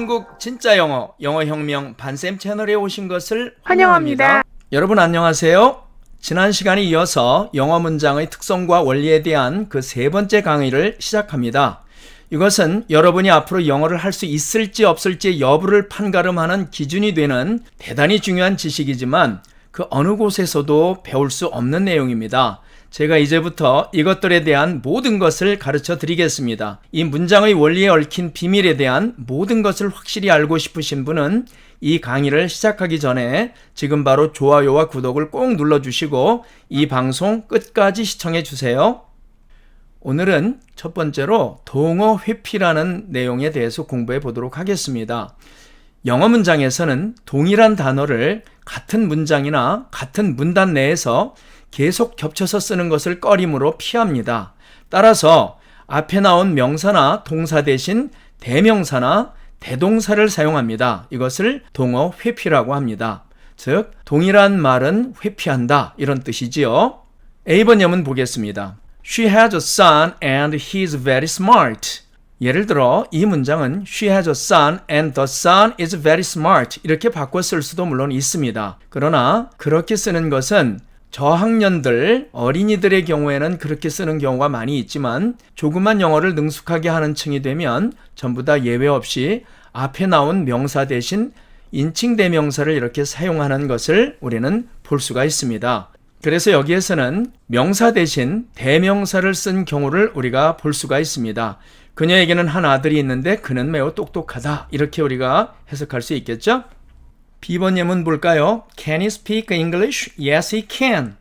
한국 진짜 영어, 영어혁명 반쌤 채널에 오신 것을 환영합니다. 여러분 안녕하세요. 지난 시간에 이어서 영어 문장의 특성과 원리에 대한 그 세 번째 강의를 시작합니다. 이것은 여러분이 앞으로 영어를 할 수 있을지 없을지 여부를 판가름하는 기준이 되는 대단히 중요한 지식이지만 그 어느 곳에서도 배울 수 없는 내용입니다. 제가 이제부터 이것들에 대한 모든 것을 가르쳐 드리겠습니다. 이 문장의 원리에 얽힌 비밀에 대한 모든 것을 확실히 알고 싶으신 분은 이 강의를 시작하기 전에 지금 바로 좋아요와 구독을 꼭 눌러주시고 이 방송 끝까지 시청해 주세요. 오늘은 첫 번째로 동어 회피라는 내용에 대해서 공부해 보도록 하겠습니다. 영어 문장에서는 동일한 단어를 같은 문장이나 같은 문단 내에서 계속 겹쳐서 쓰는 것을 꺼림으로 피합니다. 따라서 앞에 나온 명사나 동사 대신 대명사나 대동사를 사용합니다. 이것을 동어 회피라고 합니다. 즉, 동일한 말은 회피한다 이런 뜻이지요. A번 예문 보겠습니다. She has a son and he is very smart. 예를 들어 이 문장은 She has a son and the son is very smart 이렇게 바꿔 쓸 수도 물론 있습니다. 그러나 그렇게 쓰는 것은 저학년들, 어린이들의 경우에는 그렇게 쓰는 경우가 많이 있지만 조그만 영어를 능숙하게 하는 층이 되면 전부 다 예외 없이 앞에 나온 명사 대신 인칭 대명사를 이렇게 사용하는 것을 우리는 볼 수가 있습니다. 그래서 여기에서는 명사 대신 대명사를 쓴 경우를 우리가 볼 수가 있습니다. 그녀에게는 한 아들이 있는데 그는 매우 똑똑하다. 이렇게 우리가 해석할 수 있겠죠? B번 예문 볼까요? Can he speak English? Yes, he can.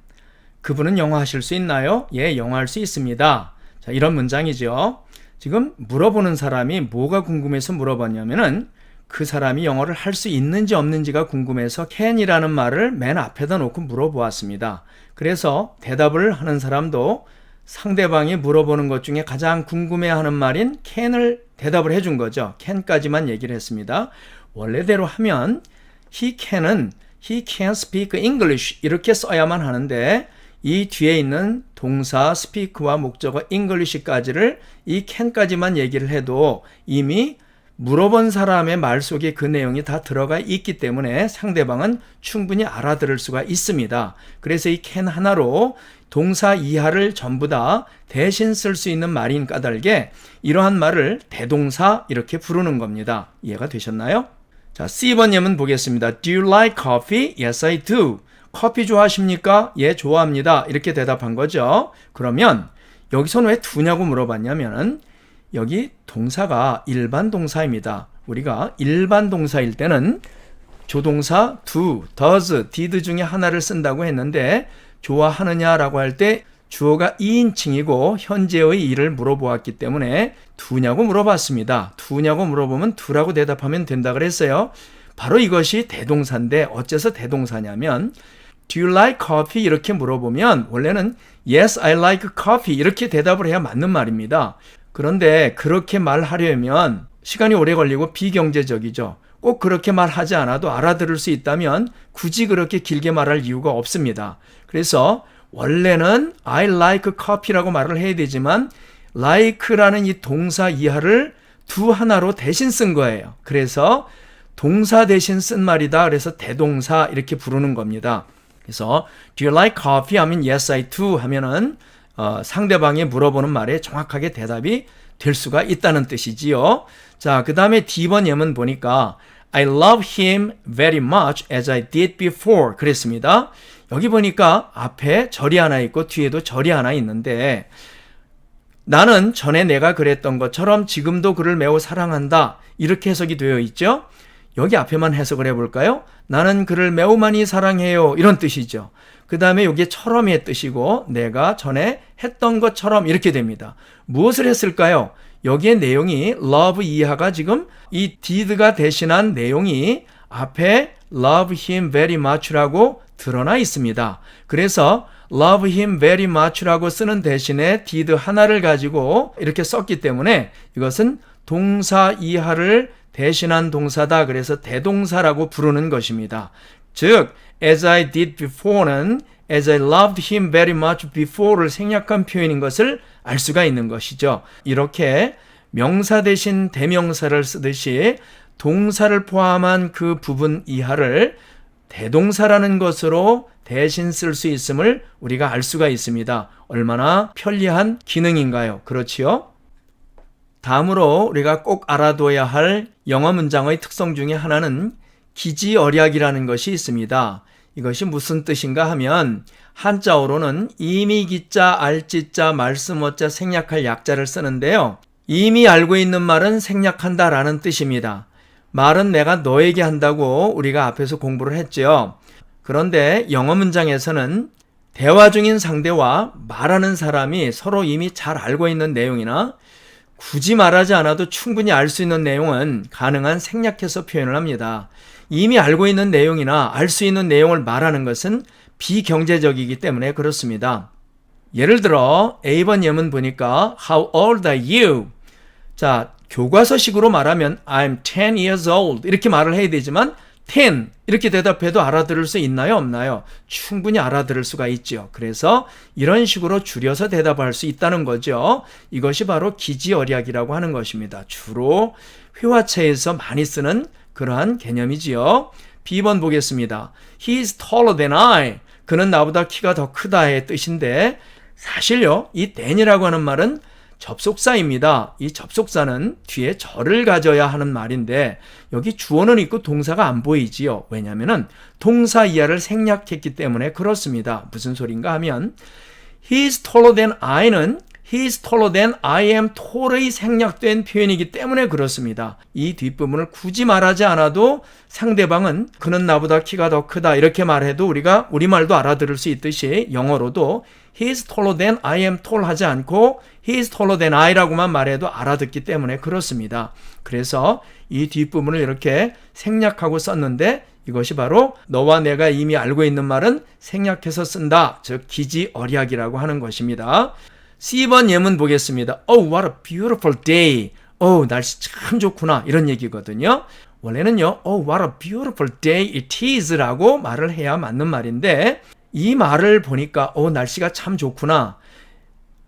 그분은 영어 하실 수 있나요? 예, 영어 할 수 있습니다. 자, 이런 문장이죠. 지금 물어보는 사람이 뭐가 궁금해서 물어봤냐면은 그 사람이 영어를 할 수 있는지 없는지가 궁금해서 can이라는 말을 맨 앞에다 놓고 물어보았습니다. 그래서 대답을 하는 사람도 상대방이 물어보는 것 중에 가장 궁금해하는 말인 can을 대답을 해준 거죠. can까지만 얘기를 했습니다. 원래대로 하면 he can speak English 이렇게 써야만 하는데 이 뒤에 있는 동사 speak와 목적어 English까지를 이 can까지만 얘기를 해도 이미 물어본 사람의 말 속에 그 내용이 다 들어가 있기 때문에 상대방은 충분히 알아들을 수가 있습니다. 그래서 이 can 하나로 동사 이하를 전부 다 대신 쓸 수 있는 말인 까닭에 이러한 말을 대동사 이렇게 부르는 겁니다. 이해가 되셨나요? 자, C번 예문 보겠습니다. Do you like coffee? Yes, I do. 커피 좋아하십니까? 예, 좋아합니다. 이렇게 대답한 거죠. 그러면 여기서는 왜 do냐고 물어봤냐면은 여기 동사가 일반 동사입니다. 우리가 일반 동사일 때는 조동사 do, does, did 중에 하나를 쓴다고 했는데 좋아하느냐라고 할 때 주어가 2인칭이고 현재의 일을 물어보았기 때문에 do냐고 물어봤습니다. do냐고 물어보면 do라고 대답하면 된다 그랬어요. 바로 이것이 대동사인데 어째서 대동사냐면 Do you like coffee? 이렇게 물어보면 원래는 Yes, I like coffee 이렇게 대답을 해야 맞는 말입니다. 그런데 그렇게 말하려면 시간이 오래 걸리고 비경제적이죠. 꼭 그렇게 말하지 않아도 알아들을 수 있다면 굳이 그렇게 길게 말할 이유가 없습니다. 그래서 원래는 I like coffee라고 말을 해야 되지만 like라는 이 동사 이하를 do 하나로 대신 쓴 거예요. 그래서 동사 대신 쓴 말이다. 그래서 대동사 이렇게 부르는 겁니다. 그래서 Do you like coffee? 하면 Yes, I do 하면은 상대방이 물어보는 말에 정확하게 대답이 될 수가 있다는 뜻이지요. 자, 그 다음에 D번 예문 보니까 I love him very much as I did before 그랬습니다. 여기 보니까 앞에 절이 하나 있고 뒤에도 절이 하나 있는데 나는 전에 내가 그랬던 것처럼 지금도 그를 매우 사랑한다 이렇게 해석이 되어 있죠. 여기 앞에만 해석을 해볼까요? 나는 그를 매우 많이 사랑해요 이런 뜻이죠. 그 다음에 여기에 처럼의 뜻이고 내가 전에 했던 것처럼 이렇게 됩니다. 무엇을 했을까요? 여기에 내용이 love 이하가 지금 이 did가 대신한 내용이 앞에 love him very much라고 드러나 있습니다. 그래서 love him very much라고 쓰는 대신에 did 하나를 가지고 이렇게 썼기 때문에 이것은 동사 이하를 대신한 동사다. 그래서 대동사라고 부르는 것입니다. 즉, as I did before는 as I loved him very much before를 생략한 표현인 것을 알 수가 있는 것이죠. 이렇게 명사 대신 대명사를 쓰듯이 동사를 포함한 그 부분 이하를 대동사라는 것으로 대신 쓸 수 있음을 우리가 알 수가 있습니다. 얼마나 편리한 기능인가요? 그렇지요? 다음으로 우리가 꼭 알아둬야 할 영어 문장의 특성 중에 하나는 기지언약이라는 것이 있습니다. 이것이 무슨 뜻인가 하면 한자어로는 이미 기자, 알지자, 말씀어자, 생략할 약자를 쓰는데요. 이미 알고 있는 말은 생략한다라는 뜻입니다. 말은 내가 너에게 한다고 우리가 앞에서 공부를 했죠. 그런데 영어 문장에서는 대화 중인 상대와 말하는 사람이 서로 이미 잘 알고 있는 내용이나 굳이 말하지 않아도 충분히 알 수 있는 내용은 가능한 생략해서 표현을 합니다. 이미 알고 있는 내용이나 알 수 있는 내용을 말하는 것은 비경제적이기 때문에 그렇습니다. 예를 들어 A번 예문 보니까 How old are you? 자, 교과서식으로 말하면 I'm 10 years old 이렇게 말을 해야 되지만 10 이렇게 대답해도 알아들을 수 있나요? 없나요? 충분히 알아들을 수가 있죠. 그래서 이런 식으로 줄여서 대답할 수 있다는 거죠. 이것이 바로 기지언약이라고 하는 것입니다. 주로 회화체에서 많이 쓰는 그러한 개념이지요. B번 보겠습니다. He's taller than I. 그는 나보다 키가 더 크다의 뜻인데 사실요, 이 than이라고 하는 말은 접속사입니다. 이 접속사는 뒤에 절을 가져야 하는 말인데 여기 주어는 있고 동사가 안 보이지요. 왜냐하면 동사 이하를 생략했기 때문에 그렇습니다. 무슨 소린가 하면 He's taller than I는 He's taller than I am tall의 생략된 표현이기 때문에 그렇습니다. 이 뒷부분을 굳이 말하지 않아도 상대방은 그는 나보다 키가 더 크다 이렇게 말해도 우리가 우리말도 알아들을 수 있듯이 영어로도 He's taller than I am tall 하지 않고 He's taller than I라고만 말해도 알아듣기 때문에 그렇습니다. 그래서 이 뒷부분을 이렇게 생략하고 썼는데 이것이 바로 너와 내가 이미 알고 있는 말은 생략해서 쓴다. 즉 기지언약이라고 하는 것입니다. C번 예문 보겠습니다. Oh, what a beautiful day. 날씨 참 좋구나. 이런 얘기거든요. 원래는요, Oh, what a beautiful day it is 라고 말을 해야 맞는 말인데 이 말을 보니까 날씨가 참 좋구나.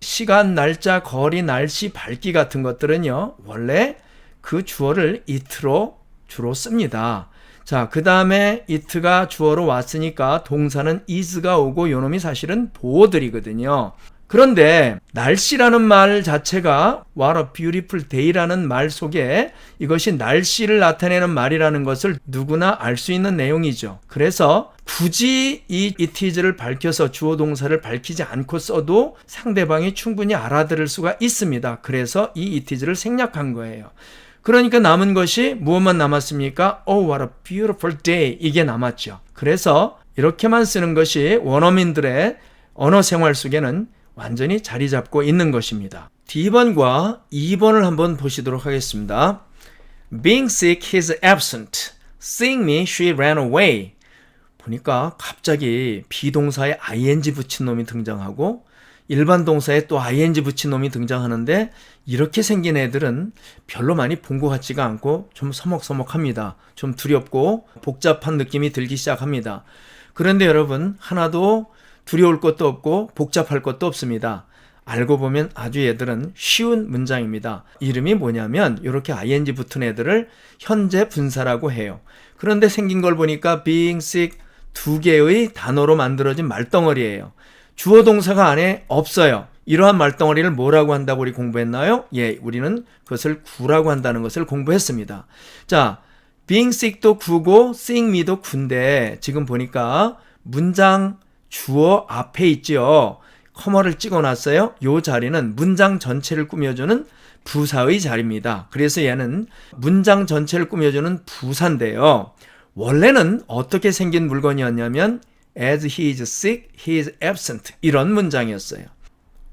시간, 날짜, 거리, 날씨, 밝기 같은 것들은요, 원래 그 주어를 it로 주로 씁니다. 자, 그 다음에 it가 주어로 왔으니까 동사는 is가 오고 요놈이 사실은 보어들이거든요. 그런데 날씨라는 말 자체가 What a beautiful day라는 말 속에 이것이 날씨를 나타내는 말이라는 것을 누구나 알 수 있는 내용이죠. 그래서 굳이 이 it is를 밝혀서 주어 동사를 밝히지 않고 써도 상대방이 충분히 알아들을 수가 있습니다. 그래서 이 it is를 생략한 거예요. 그러니까 남은 것이 무엇만 남았습니까? Oh, what a beautiful day 이게 남았죠. 그래서 이렇게만 쓰는 것이 원어민들의 언어 생활 속에는 완전히 자리 잡고 있는 것입니다. D번과 2번을 한번 보시도록 하겠습니다. Being sick, he's absent. Seeing me, she ran away. 보니까 갑자기 비동사에 ing 붙인 놈이 등장하고 일반 동사에 또 ing 붙인 놈이 등장하는데 이렇게 생긴 애들은 별로 많이 본 것 같지가 않고 좀 서먹서먹합니다. 좀 두렵고 복잡한 느낌이 들기 시작합니다. 그런데 여러분 하나도 두려울 것도 없고 복잡할 것도 없습니다. 알고 보면 아주 얘들은 쉬운 문장입니다. 이름이 뭐냐면 이렇게 ing 붙은 애들을 현재 분사라고 해요. 그런데 생긴 걸 보니까 being sick 두 개의 단어로 만들어진 말덩어리예요. 주어 동사가 안에 없어요. 이러한 말덩어리를 뭐라고 한다고 우리 공부했나요? 우리는 그것을 구라고 한다는 것을 공부했습니다. 자, being sick도 구고 seeing me도 구인데 지금 보니까 문장 주어 앞에 있죠. 커머를 찍어놨어요. 이 자리는 문장 전체를 꾸며주는 부사의 자리입니다. 그래서 얘는 문장 전체를 꾸며주는 부사인데요. 원래는 어떻게 생긴 물건이었냐면 As he is sick, he is absent 이런 문장이었어요.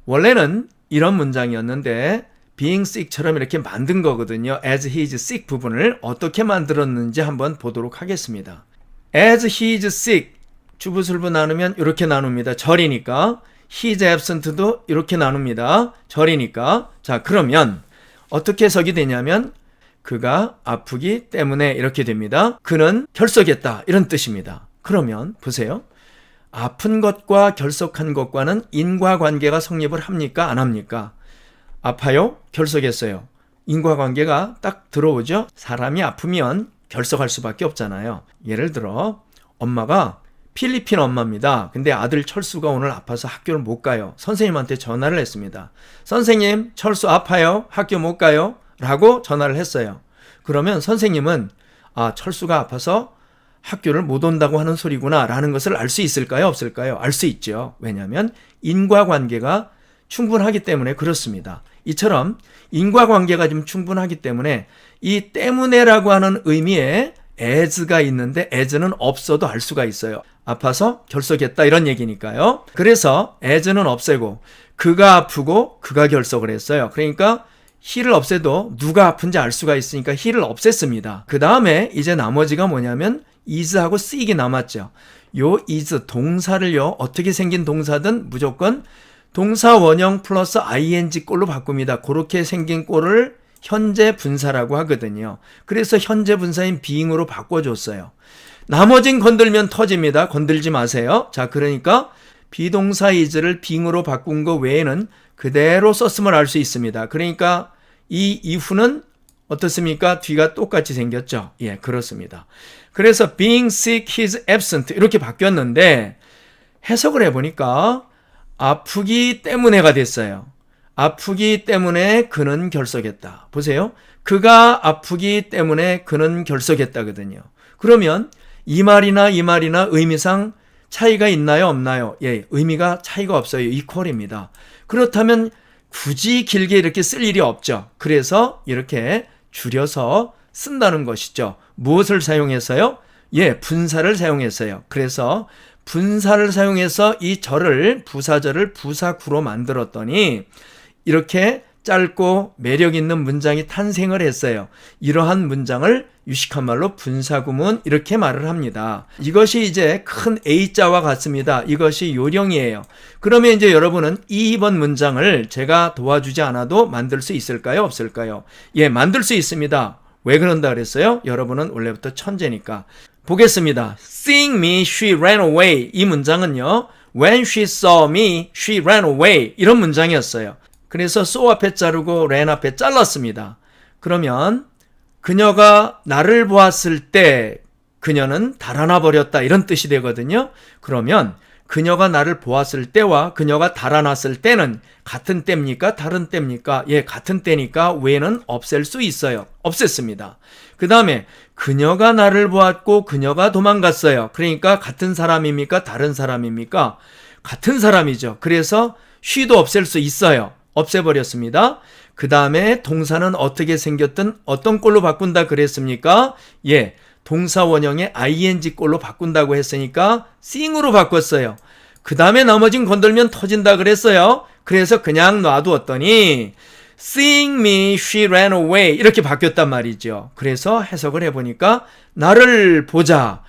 원래는 이런 문장이었는데 being sick처럼 이렇게 만든 거거든요. As he is sick 부분을 어떻게 만들었는지 한번 보도록 하겠습니다. As he is sick 주부술부 나누면 이렇게 나눕니다. 절이니까. He is absent도 이렇게 나눕니다. 절이니까. 자, 그러면 어떻게 해석이 되냐면 그가 아프기 때문에 이렇게 됩니다. 그는 결석했다 이런 뜻입니다. 그러면 보세요. 아픈 것과 결석한 것과는 인과관계가 성립을 합니까? 안 합니까? 아파요? 결석했어요. 인과관계가 딱 들어오죠. 사람이 아프면 결석할 수밖에 없잖아요. 예를 들어 엄마가 필리핀 엄마입니다. 근데 아들 철수가 오늘 아파서 학교를 못 가요. 선생님한테 전화를 했습니다. 선생님, 철수 아파요? 학교 못 가요? 라고 전화를 했어요. 그러면 선생님은 철수가 아파서 학교를 못 온다고 하는 소리구나 라는 것을 알 수 있을까요? 없을까요? 알 수 있죠. 왜냐하면 인과관계가 충분하기 때문에 그렇습니다. 이처럼 인과관계가 좀 충분하기 때문에 이 때문에라고 하는 의미의 as가 있는데 as는 없어도 알 수가 있어요. 아파서 결석했다 이런 얘기니까요. 그래서 as는 없애고 그가 아프고 그가 결석을 했어요. 그러니까 he를 없애도 누가 아픈지 알 수가 있으니까 he를 없앴습니다. 그 다음에 이제 나머지가 뭐냐면 is하고 쓰이기 남았죠. 요 is 동사를요 어떻게 생긴 동사든 무조건 동사 원형 플러스 ing 꼴로 바꿉니다. 그렇게 생긴 꼴을 현재 분사라고 하거든요. 그래서 현재 분사인 being으로 바꿔줬어요. 나머진 건들면 터집니다. 건들지 마세요. 자, 그러니까 비동사 is를 being으로 바꾼 거 외에는 그대로 썼음을 알 수 있습니다. 그러니까 이 이후는 어떻습니까? 뒤가 똑같이 생겼죠. 예, 그렇습니다. 그래서 being sick, he's absent 이렇게 바뀌었는데 해석을 해보니까 아프기 때문에가 됐어요. 아프기 때문에 그는 결석했다. 보세요. 그가 아프기 때문에 그는 결석했다거든요. 그러면 이 말이나 의미상 차이가 있나요? 없나요? 예, 의미가 차이가 없어요. 이퀄입니다. 그렇다면 굳이 길게 이렇게 쓸 일이 없죠. 그래서 이렇게 줄여서 쓴다는 것이죠. 무엇을 사용해서요? 예, 분사를 사용했어요. 그래서 분사를 사용해서 이 절을 부사절을 부사구로 만들었더니 이렇게 짧고 매력 있는 문장이 탄생을 했어요. 이러한 문장을 유식한 말로 분사구문 이렇게 말을 합니다. 이것이 이제 큰 A자와 같습니다. 이것이 요령이에요. 그러면 이제 여러분은 2번 문장을 제가 도와주지 않아도 만들 수 있을까요? 없을까요? 예, 만들 수 있습니다. 왜 그런다 그랬어요? 여러분은 원래부터 천재니까. 보겠습니다. Seeing me, she ran away. 이 문장은요. When she saw me, she ran away. 이런 문장이었어요. 그래서 so 앞에 자르고 ran 앞에 잘랐습니다. 그러면 그녀가 나를 보았을 때 그녀는 달아나 버렸다 이런 뜻이 되거든요. 그러면 그녀가 나를 보았을 때와 그녀가 달아났을 때는 같은 때입니까? 다른 때입니까? 예, 같은 때니까 왜는 없앨 수 있어요. 없앴습니다. 그 다음에 그녀가 나를 보았고 그녀가 도망갔어요. 그러니까 같은 사람입니까? 다른 사람입니까? 같은 사람이죠. 그래서 she도 없앨 수 있어요. 없애버렸습니다. 그 다음에 동사는 어떻게 생겼든 어떤 꼴로 바꾼다 그랬습니까? 예, 동사 원형의 ing 꼴로 바꾼다고 했으니까 seeing으로 바꿨어요. 그 다음에 나머진 건들면 터진다 그랬어요. 그래서 그냥 놔두었더니 Seeing me, she ran away 이렇게 바뀌었단 말이죠. 그래서 해석을 해보니까 나를 보자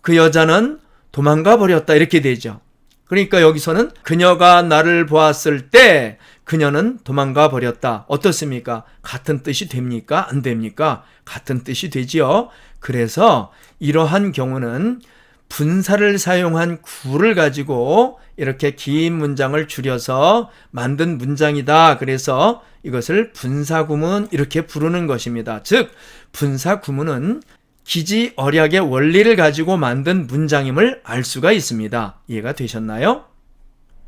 그 여자는 도망가 버렸다 이렇게 되죠. 그러니까 여기서는 그녀가 나를 보았을 때 그녀는 도망가 버렸다. 어떻습니까? 같은 뜻이 됩니까? 안 됩니까? 같은 뜻이 되지요. 그래서 이러한 경우는 분사를 사용한 구를 가지고 이렇게 긴 문장을 줄여서 만든 문장이다. 그래서 이것을 분사구문 이렇게 부르는 것입니다. 즉 분사구문은 기지언약의 원리를 가지고 만든 문장임을 알 수가 있습니다. 이해가 되셨나요?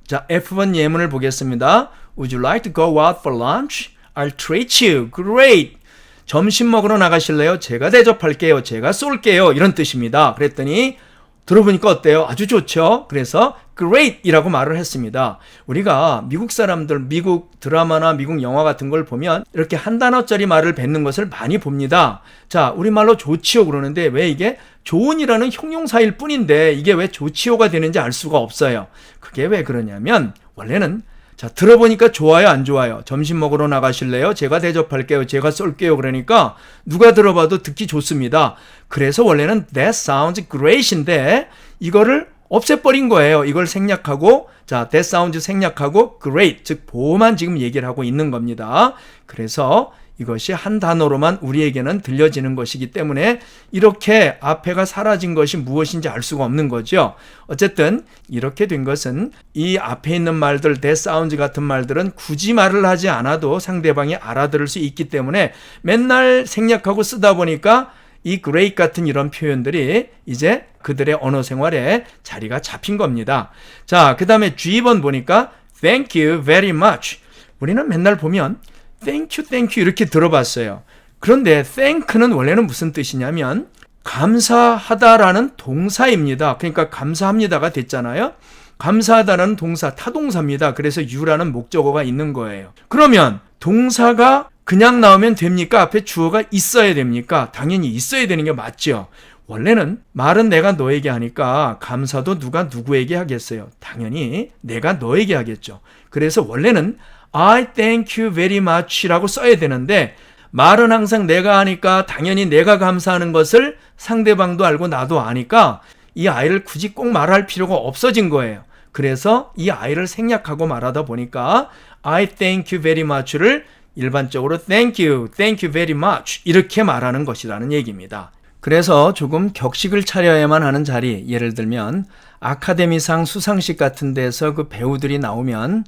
자, F번 예문을 보겠습니다. Would you like to go out for lunch? I'll treat you. Great. 점심 먹으러 나가실래요? 제가 대접할게요. 제가 쏠게요. 이런 뜻입니다. 그랬더니 들어보니까 어때요? 아주 좋죠? 그래서 great 이라고 말을 했습니다. 우리가 미국 사람들, 미국 드라마나 미국 영화 같은 걸 보면 이렇게 한 단어짜리 말을 뱉는 것을 많이 봅니다. 자, 우리말로 좋지요 그러는데 왜 이게 좋은이라는 형용사일 뿐인데 이게 왜 좋지요가 되는지 알 수가 없어요. 그게 왜 그러냐면 원래는 자, 들어보니까 좋아요, 안 좋아요? 점심 먹으러 나가실래요? 제가 대접할게요. 제가 쏠게요. 그러니까 누가 들어봐도 듣기 좋습니다. 그래서 원래는 that sounds great인데 이거를 없애버린 거예요. 이걸 생략하고, 자, that sounds 생략하고 great, 즉 보호만 지금 얘기를 하고 있는 겁니다. 그래서 이것이 한 단어로만 우리에게는 들려지는 것이기 때문에 이렇게 앞에가 사라진 것이 무엇인지 알 수가 없는 거죠. 어쨌든 이렇게 된 것은 이 앞에 있는 말들, that sounds 같은 말들은 굳이 말을 하지 않아도 상대방이 알아들을 수 있기 때문에 맨날 생략하고 쓰다 보니까 이 great 같은 이런 표현들이 이제 그들의 언어 생활에 자리가 잡힌 겁니다. 자, 그 다음에 G번 보니까 thank you very much. 우리는 맨날 보면 thank you 이렇게 들어봤어요. 그런데 thank는 원래는 무슨 뜻이냐면 감사하다라는 동사입니다. 그러니까 감사합니다가 됐잖아요. 감사하다라는 동사, 타동사입니다. 그래서 you라는 목적어가 있는 거예요. 그러면 동사가 그냥 나오면 됩니까? 앞에 주어가 있어야 됩니까? 당연히 있어야 되는 게 맞죠. 원래는 말은 내가 너에게 하니까 감사도 누가 누구에게 하겠어요? 당연히 내가 너에게 하겠죠. 그래서 원래는 I thank you very much 라고 써야 되는데 말은 항상 내가 하니까 당연히 내가 감사하는 것을 상대방도 알고 나도 아니까 이 I를 굳이 꼭 말할 필요가 없어진 거예요. 그래서 이 I를 생략하고 말하다 보니까 I thank you very much를 일반적으로 thank you very much 이렇게 말하는 것이라는 얘기입니다. 그래서 조금 격식을 차려야만 하는 자리, 예를 들면 아카데미상 수상식 같은 데서 그 배우들이 나오면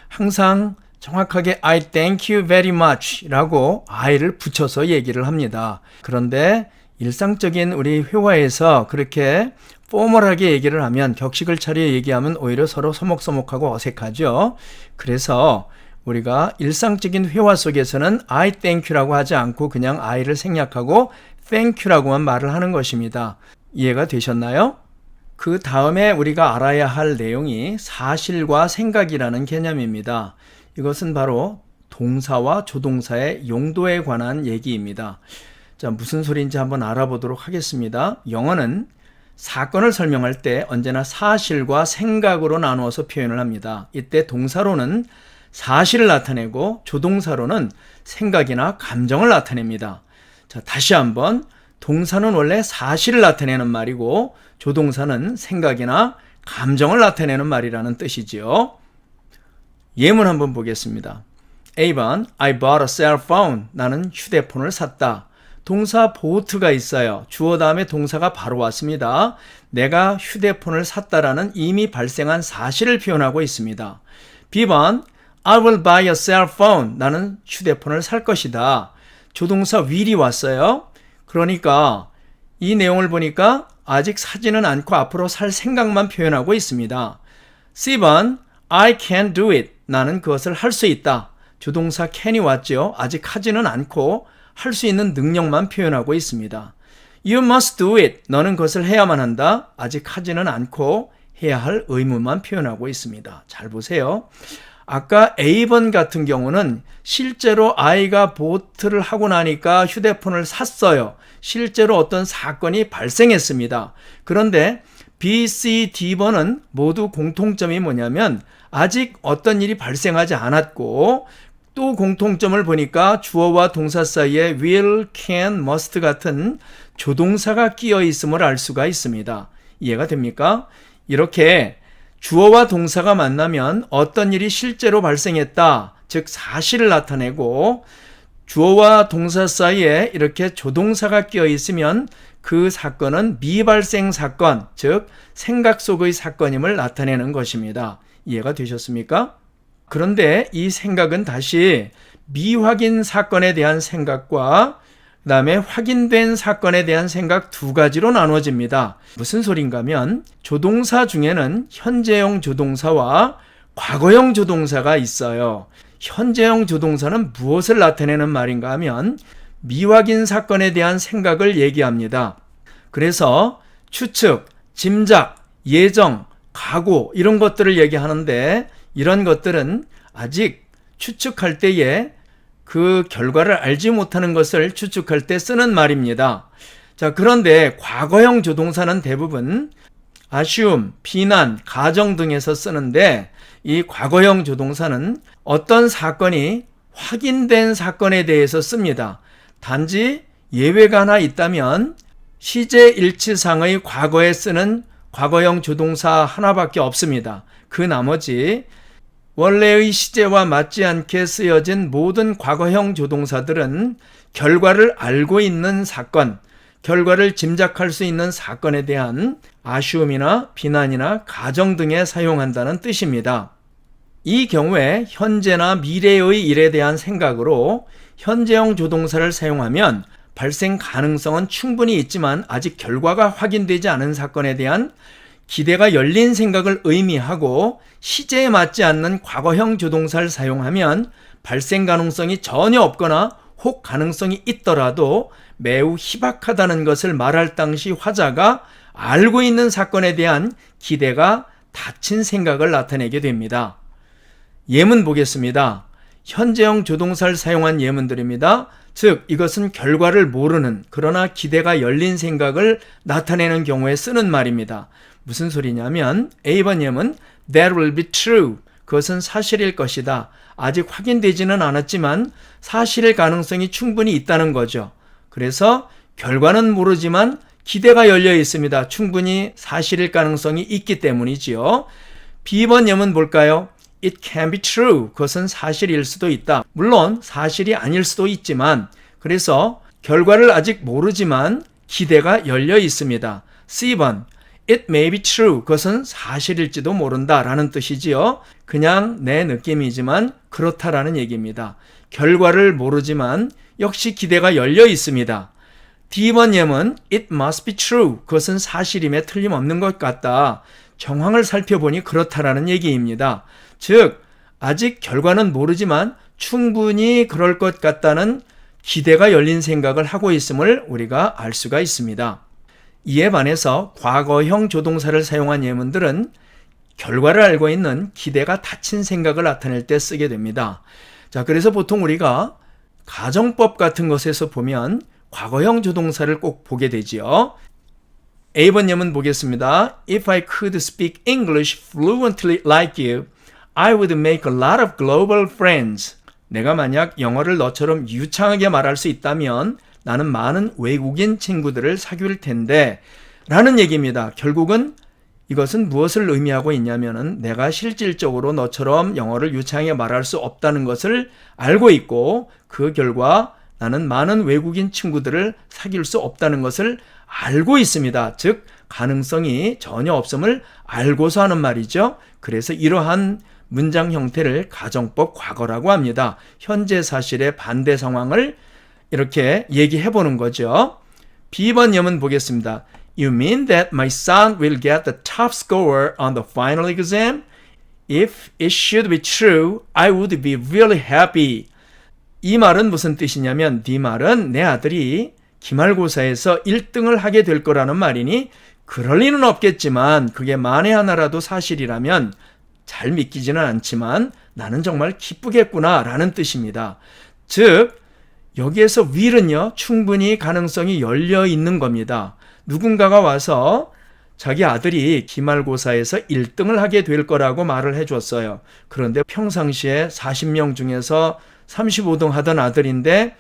항상 정확하게 I thank you very much 라고 I를 붙여서 얘기를 합니다. 그런데 일상적인 우리 회화에서 그렇게 포멀하게 얘기를 하면, 격식을 차려 얘기하면 오히려 서로 서먹서먹하고 어색하죠. 그래서 우리가 일상적인 회화 속에서는 I thank you라고 하지 않고 그냥 I를 생략하고 thank you라고만 말을 하는 것입니다. 이해가 되셨나요? 그 다음에 우리가 알아야 할 내용이 사실과 생각이라는 개념입니다. 이것은 바로 동사와 조동사의 용도에 관한 얘기입니다. 자, 무슨 소리인지 한번 알아보도록 하겠습니다. 영어는 사건을 설명할 때 언제나 사실과 생각으로 나누어서 표현을 합니다. 이때 동사로는 사실을 나타내고 조동사로는 생각이나 감정을 나타냅니다. 자, 다시 한번, 동사는 원래 사실을 나타내는 말이고 조동사는 생각이나 감정을 나타내는 말이라는 뜻이지요. 예문 한번 보겠습니다. A번, I bought a cell phone. 나는 휴대폰을 샀다. 동사 bought가 있어요. 주어 다음에 동사가 바로 왔습니다. 내가 휴대폰을 샀다라는 이미 발생한 사실을 표현하고 있습니다. B번, I will buy a cell phone. 나는 휴대폰을 살 것이다. 조동사 will이 왔어요. 그러니까 이 내용을 보니까 아직 사지는 않고 앞으로 살 생각만 표현하고 있습니다. C번, I can do it. 나는 그것을 할 수 있다. 조동사 can이 왔죠. 아직 하지는 않고 할 수 있는 능력만 표현하고 있습니다. You must do it. 너는 그것을 해야만 한다. 아직 하지는 않고 해야 할 의무만 표현하고 있습니다. 잘 보세요. 아까 A번 같은 경우는 실제로 I가 bought를 하고 나니까 휴대폰을 샀어요. 실제로 어떤 사건이 발생했습니다. 그런데 B, C, D번은 모두 공통점이 뭐냐면 아직 어떤 일이 발생하지 않았고, 또 공통점을 보니까 주어와 동사 사이에 will, can, must 같은 조동사가 끼어 있음을 알 수가 있습니다. 이해가 됩니까? 이렇게 주어와 동사가 만나면 어떤 일이 실제로 발생했다, 즉 사실을 나타내고, 주어와 동사 사이에 이렇게 조동사가 끼어 있으면 그 사건은 미발생 사건, 즉 생각 속의 사건임을 나타내는 것입니다. 이해가 되셨습니까? 그런데 이 생각은 다시 미확인 사건에 대한 생각과 그 다음에 확인된 사건에 대한 생각 두 가지로 나눠집니다. 무슨 소린가 하면 조동사 중에는 현재형 조동사와 과거형 조동사가 있어요. 현재형 조동사는 무엇을 나타내는 말인가 하면 미확인 사건에 대한 생각을 얘기합니다. 그래서 추측, 짐작, 예정, 각오 이런 것들을 얘기하는데, 이런 것들은 아직 추측할 때에 그 결과를 알지 못하는 것을 추측할 때 쓰는 말입니다. 자, 그런데 과거형 조동사는 대부분 assume, 비난, 가정 등에서 쓰는데, 이 과거형 조동사는 어떤 사건이 확인된 사건에 대해서 씁니다. 단지 예외가 하나 있다면 시제 일치상의 과거에 쓰는 과거형 조동사 하나밖에 없습니다. 그 나머지 원래의 시제와 맞지 않게 쓰여진 모든 과거형 조동사들은 결과를 알고 있는 사건, 결과를 짐작할 수 있는 사건에 대한 아쉬움이나 비난이나 가정 등에 사용한다는 뜻입니다. 이 경우에 현재나 미래의 일에 대한 생각으로 현재형 조동사를 사용하면 발생 가능성은 충분히 있지만 아직 결과가 확인되지 않은 사건에 대한 기대가 열린 생각을 의미하고 시제에 맞지 않는 과거형 조동사를 사용하면 발생 가능성이 전혀 없거나 혹 가능성이 있더라도 매우 희박하다는 것을 말할 당시 화자가 알고 있는 사건에 대한 기대가 닫힌 생각을 나타내게 됩니다. 예문 보겠습니다. 현재형 조동사를 사용한 예문들입니다. 즉 이것은 결과를 모르는 그러나 기대가 열린 생각을 나타내는 경우에 쓰는 말입니다. 무슨 소리냐면 A번 예문 That will be true. 그것은 사실일 것이다. 아직 확인되지는 않았지만 사실일 가능성이 충분히 있다는 거죠. 그래서 결과는 모르지만 기대가 열려 있습니다. 충분히 사실일 가능성이 있기 때문이지요. B번 예문 볼까요? It can be true. 그것은 사실일 수도 있다. 물론 사실이 아닐 수도 있지만 그래서 결과를 아직 모르지만 기대가 열려 있습니다. C번 It may be true. 그것은 사실일지도 모른다 라는 뜻이지요. 그냥 내 느낌이지만 그렇다라는 얘기입니다. 결과를 모르지만 역시 기대가 열려 있습니다. D번 예문 It must be true. 그것은 사실임에 틀림없는 것 같다. 정황을 살펴보니 그렇다라는 얘기입니다. 즉 아직 결과는 모르지만 충분히 그럴 것 같다는 기대가 열린 생각을 하고 있음을 우리가 알 수가 있습니다. 이에 반해서 과거형 조동사를 사용한 예문들은 결과를 알고 있는 기대가 닫힌 생각을 나타낼 때 쓰게 됩니다. 자, 그래서 보통 우리가 가정법 같은 것에서 보면 과거형 조동사를 꼭 보게 되지요. A번 예문 보겠습니다. If I could speak English fluently like you, I would make a lot of global friends. 내가 만약 영어를 너처럼 유창하게 말할 수 있다면 나는 많은 외국인 친구들을 사귈 텐데 라는 얘기입니다. 결국은 이것은 무엇을 의미하고 있냐면은 내가 실질적으로 너처럼 영어를 유창하게 말할 수 없다는 것을 알고 있고 그 결과 나는 많은 외국인 친구들을 사귈 수 없다는 것을 알고 있습니다. 즉 가능성이 전혀 없음을 알고서 하는 말이죠. 그래서 이러한 문장 형태를 가정법 과거라고 합니다. 현재 사실의 반대 상황을 이렇게 얘기해 보는 거죠. B번 예문 보겠습니다. You mean that my son will get the top score on the final exam? If it should be true, I would be really happy. 이 말은 무슨 뜻이냐면 네 말은 내 아들이 기말고사에서 1등을 하게 될 거라는 말이니 그럴 리는 없겠지만 그게 만에 하나라도 사실이라면 잘 믿기지는 않지만 나는 정말 기쁘겠구나 라는 뜻입니다. 즉 여기에서 will은요 충분히 가능성이 열려 있는 겁니다. 누군가가 와서 자기 아들이 기말고사에서 1등을 하게 될 거라고 말을 해줬어요. 그런데 평상시에 40명 중에서 35등 하던 아들인데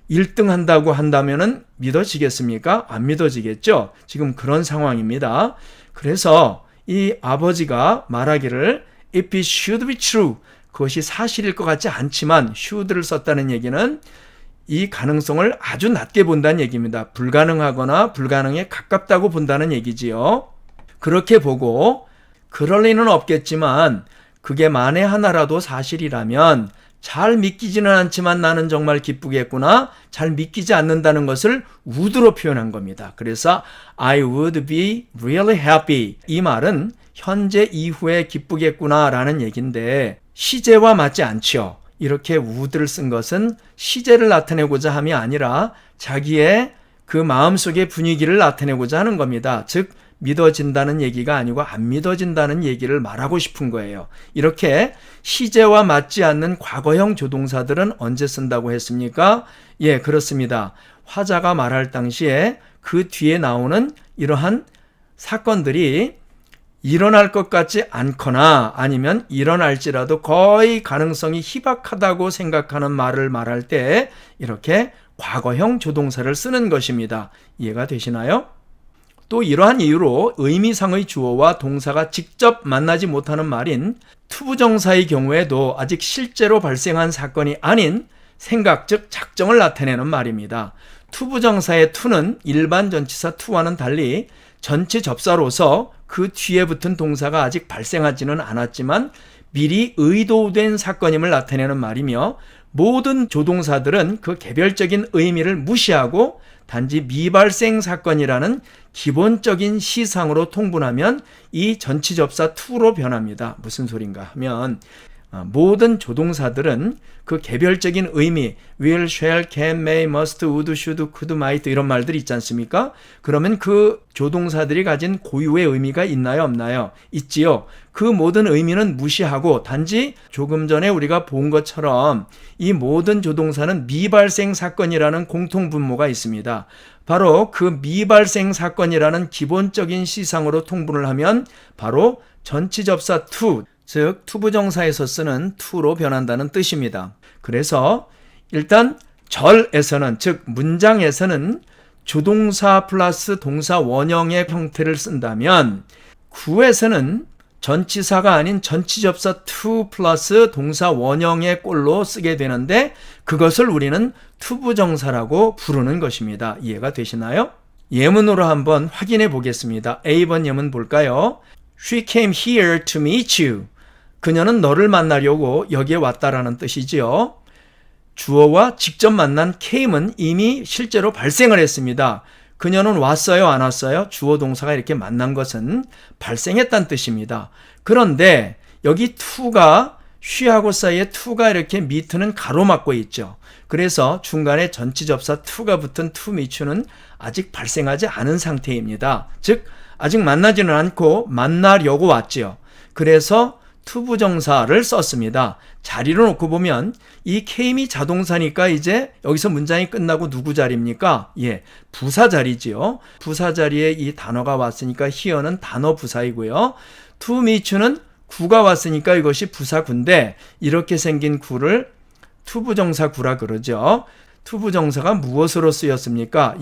1등 한다고 한다면은 믿어지겠습니까? 안 믿어지겠죠? 지금 그런 상황입니다. 그래서 이 아버지가 말하기를 If it should be true, 그것이 사실일 것 같지 않지만 should를 썼다는 얘기는 이 가능성을 아주 낮게 본다는 얘기입니다. 불가능하거나 불가능에 가깝다고 본다는 얘기지요. 그렇게 보고 그럴 리는 없겠지만 그게 만에 하나라도 사실이라면 잘 믿기지는 않지만 나는 정말 기쁘겠구나. 잘 믿기지 않는다는 것을 would로 표현한 겁니다. 그래서 I would be really happy. 이 말은 현재 이후에 기쁘겠구나 라는 얘기인데 시제와 맞지 않죠. 이렇게 would를 쓴 것은 시제를 나타내고자 함이 아니라 자기의 그 마음속의 분위기를 나타내고자 하는 겁니다. 즉 믿어진다는 얘기가 아니고 안 믿어진다는 얘기를 말하고 싶은 거예요. 이렇게 시제와 맞지 않는 과거형 조동사들은 언제 쓴다고 했습니까? 예, 그렇습니다. 화자가 말할 당시에 그 뒤에 나오는 이러한 사건들이 일어날 것 같지 않거나 아니면 일어날지라도 거의 가능성이 희박하다고 생각하는 말을 말할 때 이렇게 과거형 조동사를 쓰는 것입니다. 이해가 되시나요? 또 이러한 이유로 의미상의 주어와 동사가 직접 만나지 못하는 말인 투부정사의 경우에도 아직 실제로 발생한 사건이 아닌 생각, 즉 작정을 나타내는 말입니다. 투부정사의 투는 일반 전치사 투와는 달리 전치 접사로서 그 뒤에 붙은 동사가 아직 발생하지는 않았지만 미리 의도된 사건임을 나타내는 말이며, 모든 조동사들은 그 개별적인 의미를 무시하고 단지 미발생 사건이라는 기본적인 시상으로 통분하면 이 전치접사 to로 변합니다. 무슨 소린가 하면 모든 조동사들은 그 개별적인 의미 will, shall, can, may, must, would, should, could, might 이런 말들이 있지 않습니까? 그러면 그 조동사들이 가진 고유의 의미가 있나요? 없나요? 있지요. 그 모든 의미는 무시하고 단지 조금 전에 우리가 본 것처럼 이 모든 조동사는 미발생 사건이라는 공통분모가 있습니다. 바로 그 미발생 사건이라는 기본적인 시상으로 통분을 하면 바로 전치접사 to, 즉 투부정사에서 쓰는 to로 변한다는 뜻입니다. 그래서 일단 절에서는, 즉 문장에서는 조동사 플러스 동사 원형의 형태를 쓴다면 구에서는 전치사가 아닌 전치접사 to 플러스 동사 원형의 꼴로 쓰게 되는데 그것을 우리는 투부정사라고 부르는 것입니다. 이해가 되시나요? 예문으로 한번 확인해 보겠습니다. A번 예문 볼까요? She came here to meet you. 그녀는 너를 만나려고 여기에 왔다라는 뜻이지요. 주어와 직접 만난 came은 이미 실제로 발생을 했습니다. 그녀는 왔어요, 안 왔어요? 주어 동사가 이렇게 만난 것은 발생했다는 뜻입니다. 그런데 여기 to가 she하고 사이에 to가 이렇게 meet는 가로막고 있죠. 그래서 중간에 전치접사 to가 붙은 to meet you는 아직 발생하지 않은 상태입니다. 즉 아직 만나지는 않고 만나려고 왔지요. 그래서 투부정사를 썼습니다. 자리로 놓고 보면 이 came이 자동사니까 이제 여기서 문장이 끝나고 누구 자리입니까? 부사 자리지요. 부사 자리에 이 단어가 왔으니까 here는 단어 부사이고요. to meet you는 구가 왔으니까 이것이 부사구인데 이렇게 생긴 구를 투부정사 구라 그러죠. 투부정사가 무엇으로 쓰였습니까?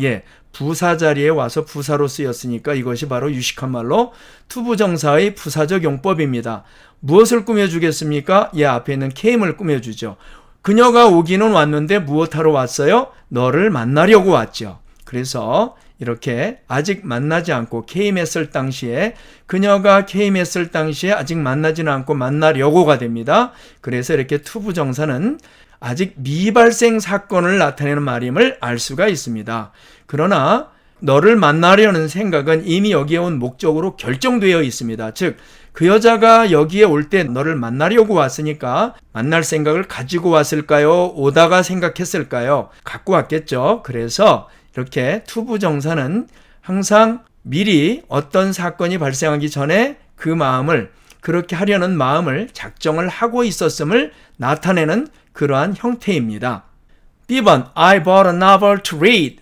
부사 자리에 와서 부사로 쓰였으니까 이것이 바로 유식한 말로 투부정사의 부사적 용법입니다. 무엇을 꾸며주겠습니까? 앞에 있는 came을 꾸며주죠. 그녀가 오기는 왔는데 무엇하러 왔어요? 너를 만나려고 왔죠. 그래서 이렇게 아직 만나지 않고 came 했을 당시에, 그녀가 came 했을 당시에 아직 만나지는 않고 만나려고가 됩니다. 그래서 이렇게 투부정사는 아직 미발생 사건을 나타내는 말임을 알 수가 있습니다. 그러나 너를 만나려는 생각은 이미 여기에 온 목적으로 결정되어 있습니다. 즉 그 여자가 여기에 올 때 너를 만나려고 왔으니까 만날 생각을 가지고 왔을까요? 오다가 생각했을까요? 갖고 왔겠죠. 그래서 이렇게 투부정사는 항상 미리 어떤 사건이 발생하기 전에 그 마음을, 그렇게 하려는 마음을 작정을 하고 있었음을 나타내는 그러한 형태입니다. B번, I bought a novel to read.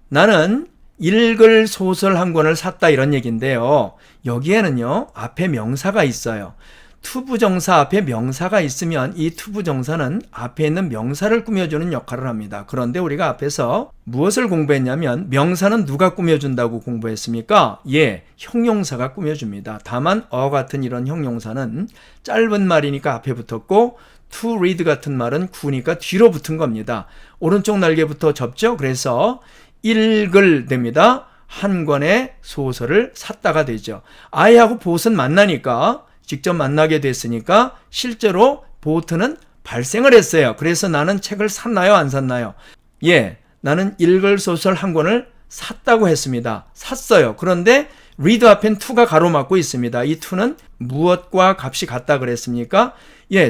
나는 읽을 소설 한 권을 샀다, 이런 얘기인데요. 여기에는요, 앞에 명사가 있어요. 투부정사 앞에 명사가 있으면 이 투부정사는 앞에 있는 명사를 꾸며주는 역할을 합니다. 그런데 우리가 앞에서 무엇을 공부했냐면 명사는 누가 꾸며준다고 공부했습니까? 형용사가 꾸며줍니다. 다만 같은 이런 형용사는 짧은 말이니까 앞에 붙었고 to read 같은 말은 구니까 뒤로 붙은 겁니다. 오른쪽 날개부터 접죠. 그래서 읽을 됩니다. 한 권의 소설을 샀다가 되죠. I하고 bought은 만나니까, 직접 만나게 됐으니까 실제로 bought는 발생을 했어요. 그래서 나는 책을 샀나요? 안 샀나요? 나는 읽을 소설 한 권을 샀다고 했습니다. 샀어요. 그런데 read 앞엔 to가 가로막고 있습니다. 이 to는 무엇과 값이 같다 그랬습니까?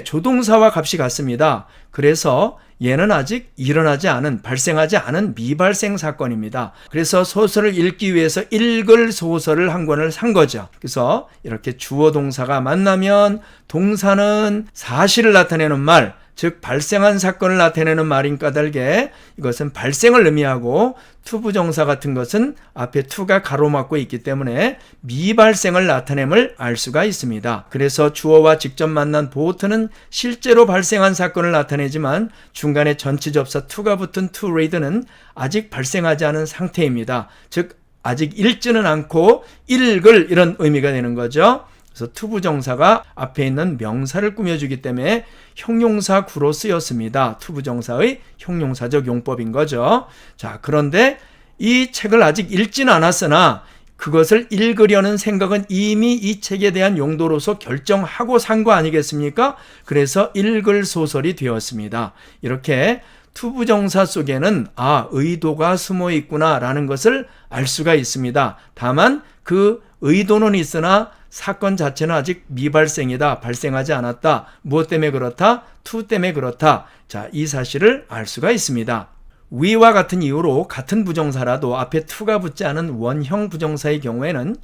조동사와 값이 같습니다. 그래서 얘는 아직 일어나지 않은, 발생하지 않은 미발생 사건입니다. 그래서 소설을 읽기 위해서 읽을 소설을 한 권을 산 거죠. 그래서 이렇게 주어 동사가 만나면 동사는 사실을 나타내는 말, 즉 발생한 사건을 나타내는 말인 까닭에 이것은 발생을 의미하고 투부정사 같은 것은 앞에 to가 가로막고 있기 때문에 미발생을 나타냄을 알 수가 있습니다. 그래서 주어와 직접 만난 bought는 실제로 발생한 사건을 나타내지만 중간에 전치접사 to가 붙은 to read는 아직 발생하지 않은 상태입니다. 즉 아직 읽지는 않고 읽을 이런 의미가 되는 거죠. 그래서 투부정사가 앞에 있는 명사를 꾸며주기 때문에 형용사 구로 쓰였습니다. 투부정사의 형용사적 용법인 거죠. 자, 그런데 이 책을 아직 읽지는 않았으나 그것을 읽으려는 생각은 이미 이 책에 대한 용도로서 결정하고 산 거 아니겠습니까? 그래서 읽을 소설이 되었습니다. 이렇게 투부정사 속에는 의도가 숨어 있구나라는 것을 알 수가 있습니다. 다만 그 의도는 있으나 사건 자체는 아직 미발생이다. 발생하지 않았다. 무엇 때문에 그렇다? 투 때문에 그렇다. 자, 이 사실을 알 수가 있습니다. 위와 같은 이유로 같은 부정사라도 앞에 투가 붙지 않은 원형 부정사의 경우에는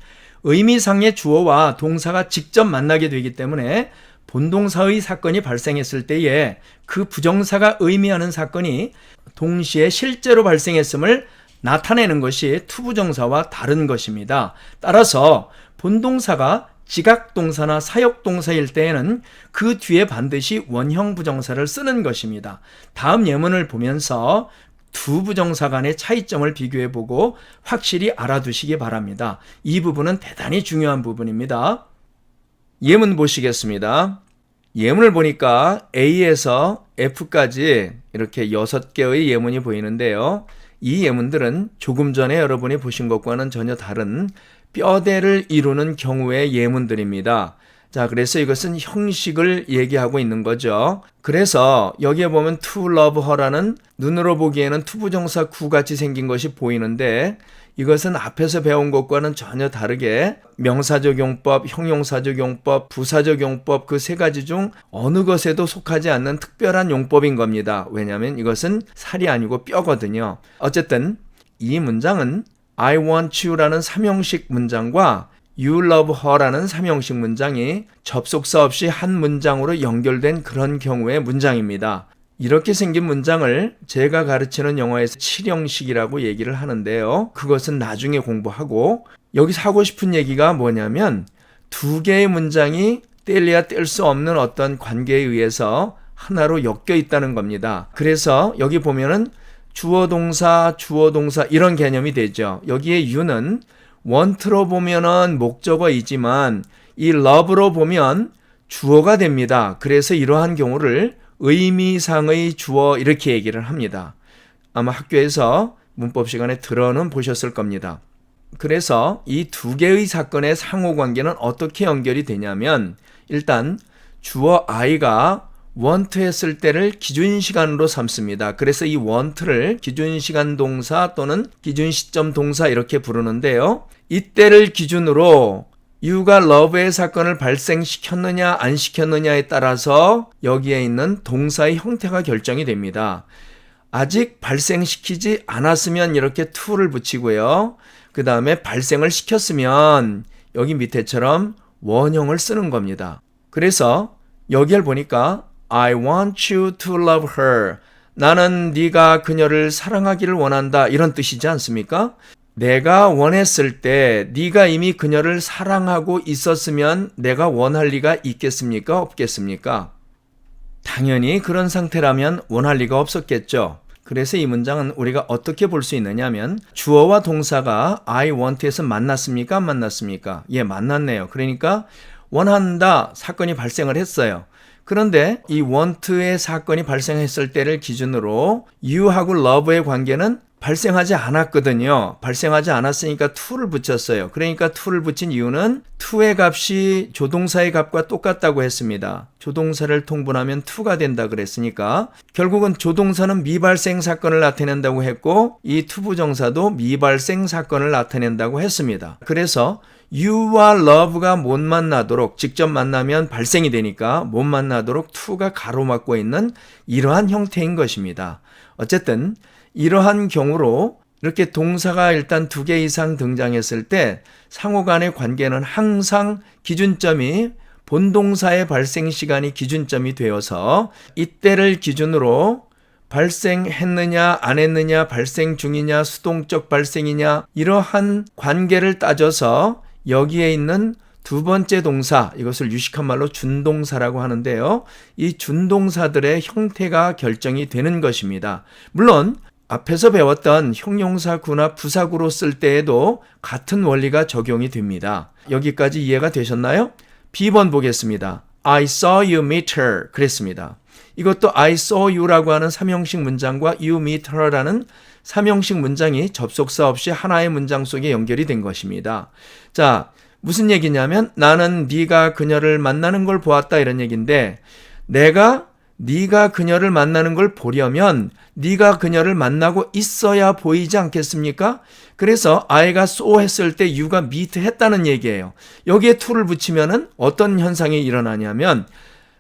의미상의 주어와 동사가 직접 만나게 되기 때문에 본동사의 사건이 발생했을 때에 그 부정사가 의미하는 사건이 동시에 실제로 발생했음을 나타내는 것이 투부정사와 다른 것입니다. 따라서 본동사가 지각동사나 사역동사일 때에는 그 뒤에 반드시 원형 부정사를 쓰는 것입니다. 다음 예문을 보면서 두 부정사 간의 차이점을 비교해보고 확실히 알아두시기 바랍니다. 이 부분은 대단히 중요한 부분입니다. 예문 보시겠습니다. 예문을 보니까 A에서 F까지 이렇게 6개의 예문이 보이는데요. 이 예문들은 조금 전에 여러분이 보신 것과는 전혀 다른 뼈대를 이루는 경우의 예문들입니다. 자, 그래서 이것은 형식을 얘기하고 있는 거죠. 그래서 여기에 보면 to love her라는 눈으로 보기에는 투부정사 구같이 생긴 것이 보이는데 이것은 앞에서 배운 것과는 전혀 다르게 명사적 용법, 형용사적 용법, 부사적 용법 그 세 가지 중 어느 것에도 속하지 않는 특별한 용법인 겁니다. 왜냐하면 이것은 살이 아니고 뼈거든요. 어쨌든 이 문장은 I want you라는 삼형식 문장과 You love her라는 삼형식 문장이 접속사 없이 한 문장으로 연결된 그런 경우의 문장입니다. 이렇게 생긴 문장을 제가 가르치는 영어에서 7형식이라고 얘기를 하는데요. 그것은 나중에 공부하고 여기서 하고 싶은 얘기가 뭐냐면 두 개의 문장이 뗄래야 뗄 수 없는 어떤 관계에 의해서 하나로 엮여 있다는 겁니다. 그래서 여기 보면은 주어 동사 이런 개념이 되죠. 여기에 you는 want로 보면은 목적어이지만 이 love로 보면 주어가 됩니다. 그래서 이러한 경우를 의미상의 주어 이렇게 얘기를 합니다. 아마 학교에서 문법 시간에 들어는 보셨을 겁니다. 그래서 이 두 개의 사건의 상호관계는 어떻게 연결이 되냐면 일단 주어 I가 want 했을 때를 기준시간으로 삼습니다. 그래서 이 want를 기준시간 동사 또는 기준시점 동사 이렇게 부르는데요. 이때를 기준으로 you가 love의 사건을 발생시켰느냐 안 시켰느냐에 따라서 여기에 있는 동사의 형태가 결정이 됩니다. 아직 발생시키지 않았으면 이렇게 to를 붙이고요. 그 다음에 발생을 시켰으면 여기 밑에처럼 원형을 쓰는 겁니다. 그래서 여기를 보니까 I want you to love her. 나는 네가 그녀를 사랑하기를 원한다. 이런 뜻이지 않습니까? 내가 원했을 때 네가 이미 그녀를 사랑하고 있었으면 내가 원할 리가 있겠습니까? 없겠습니까? 당연히 그런 상태라면 원할 리가 없었겠죠. 그래서 이 문장은 우리가 어떻게 볼 수 있느냐면 주어와 동사가 I want에서 만났습니까? 안 만났습니까? 예, 만났네요. 그러니까 원한다 사건이 발생을 했어요. 그런데 이 want의 사건이 발생했을 때를 기준으로 you하고 love의 관계는 발생하지 않았거든요. 발생하지 않았으니까 to를 붙였어요. 그러니까 to를 붙인 이유는 to의 값이 조동사의 값과 똑같다고 했습니다. 조동사를 통분하면 to가 된다 그랬으니까 결국은 조동사는 미발생 사건을 나타낸다고 했고 이 투부정사도 미발생 사건을 나타낸다고 했습니다. 그래서 you와 love가 못 만나도록 직접 만나면 발생이 되니까 못 만나도록 to가 가로막고 있는 이러한 형태인 것입니다. 어쨌든 이러한 경우로 이렇게 동사가 일단 2개 이상 등장했을 때 상호 간의 관계는 항상 기준점이 본동사의 발생 시간이 기준점이 되어서 이때를 기준으로 발생했느냐 안 했느냐 발생 중이냐 수동적 발생이냐 이러한 관계를 따져서 여기에 있는 두 번째 동사, 이것을 유식한 말로 준동사라고 하는데요. 이 준동사들의 형태가 결정이 되는 것입니다. 물론 앞에서 배웠던 형용사구나 부사구로 쓸 때에도 같은 원리가 적용이 됩니다. 여기까지 이해가 되셨나요? B번 보겠습니다. I saw you meet her 그랬습니다. 이것도 I saw you라고 하는 삼형식 문장과 you meet her라는 삼형식 문장이 접속사 없이 하나의 문장 속에 연결이 된 것입니다. 자, 무슨 얘기냐면 나는 네가 그녀를 만나는 걸 보았다 이런 얘기인데 네가 그녀를 만나는 걸 보려면 네가 그녀를 만나고 있어야 보이지 않겠습니까? 그래서 I가 saw 했을 때 you가 meet 했다는 얘기예요. 여기에 to를 붙이면은 어떤 현상이 일어나냐면